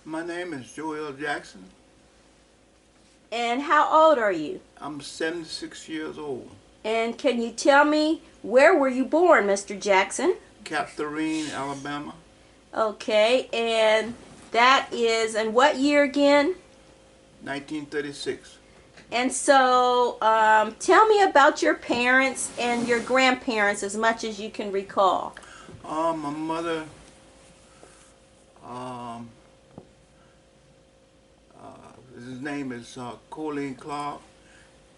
My name is Joel Jackson. And how old are you? I'm 76 years old. And can you tell me where were you born, Mr. Jackson? Catherine, Alabama, Okay, and that is in what year again? 1936. And so, tell me about your parents and your grandparents as much as you can recall. My mother, um, his name is Colleen Clark.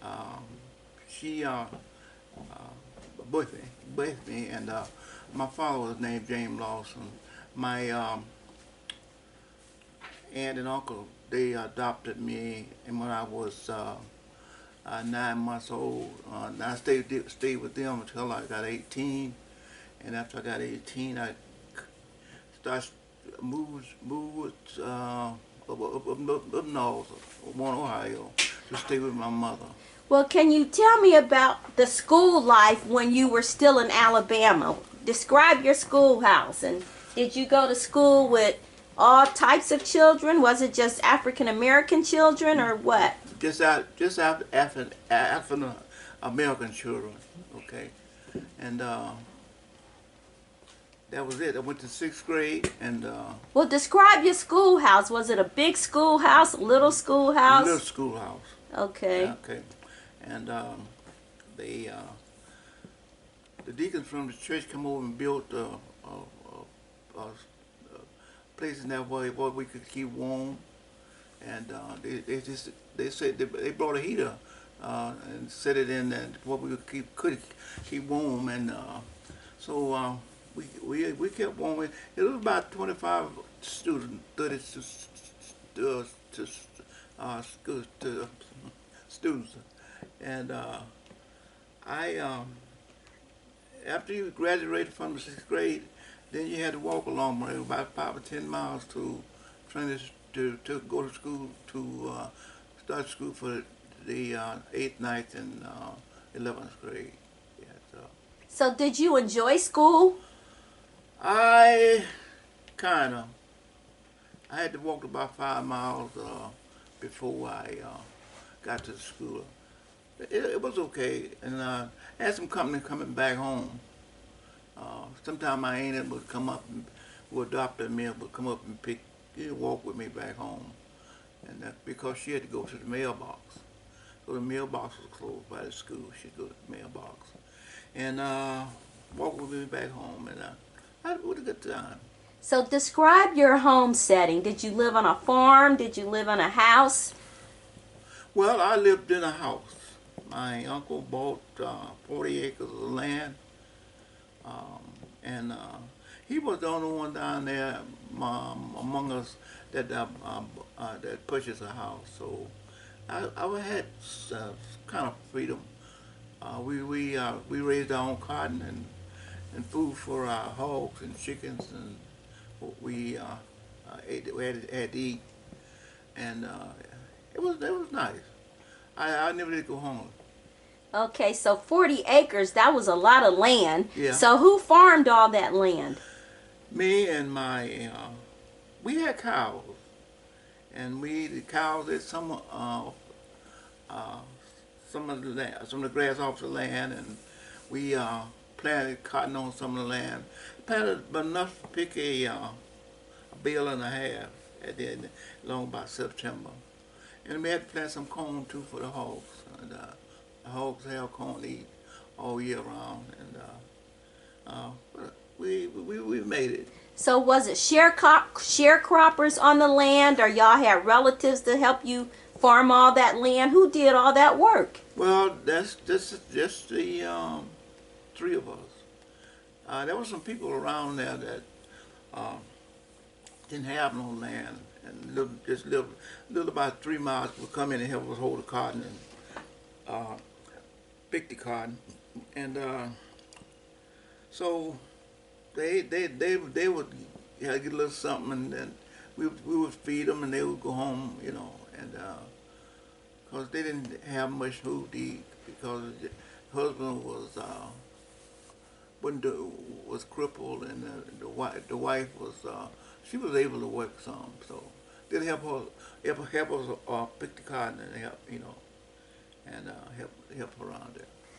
Um, she birthed me, and my father was named James Lawson. My aunt and uncle, they adopted me, and when I was 9 months old, and I stayed with them until I got 18. And after I got 18, I started moved up north, one Ohio, to stay with my mother. Well, can you tell me about the school life when you were still in Alabama? Describe your schoolhouse. And did you go to school with all types of children? Was it just African American children or what? Just African American children, okay, and that was it. I went to sixth grade and Well, describe your schoolhouse. Was it a big schoolhouse, a little little schoolhouse? schoolhouse, Okay. okay, and they the deacons from the church come over and built a place in that way where we could keep warm, and they said they brought a heater and set it in and what we could keep warm, and so we kept warm. It was about 25 students, 30 to school, to students, and I after you graduated from the sixth grade, then you had to walk a long way, about 5 or 10 miles to to go to school to start school for the eighth, ninth, and 11th grade. Yeah, so So, did you enjoy school? I kind of I had to walk about 5 miles before I got to the school. It was okay, and I had some company coming back home. Sometime my aunt would come up and would adopt me, would come up and walk with me back home, and because she had to go to the mailbox. So the mailbox was closed by the school. She'd go to the mailbox and walk with me back home, and I had a good time. So, describe your home setting. Did you live on a farm? Did you live in a house? Well, I lived in a house. My uncle bought 40 acres of land, um, and he was the only one down there among us that purchased a house. So I had kind of freedom. We raised our own cotton and food for our hogs and chickens, and we ate. We had to eat, and it was nice. I never did go home. Okay, so 40 acres, that was a lot of land. Yeah, So, who farmed all that land? me and my we had cows, and the cows ate uh, some of the grass off the land, and we planted cotton on some of the land. Planted enough to pick a bale and a half at the end, along about September. And we had to plant some corn too for the hogs. And, the hogs have corn to eat all year round, and we made it. So, was it sharecroppers on the land, or y'all had relatives to help you farm all that land? Who did all that work? Well, that's just the three of us. There were some people around there that um, didn't have no land and lived about 3 miles. Would come in and help us hold the cotton and uh, pick the cotton, and so they would get a little something, and then we would feed them, and they would go home, and because they didn't have much food to eat because the husband was crippled, and the wife was she was able to work some, so they'll help us pick the cotton and help, you know, and help her around there.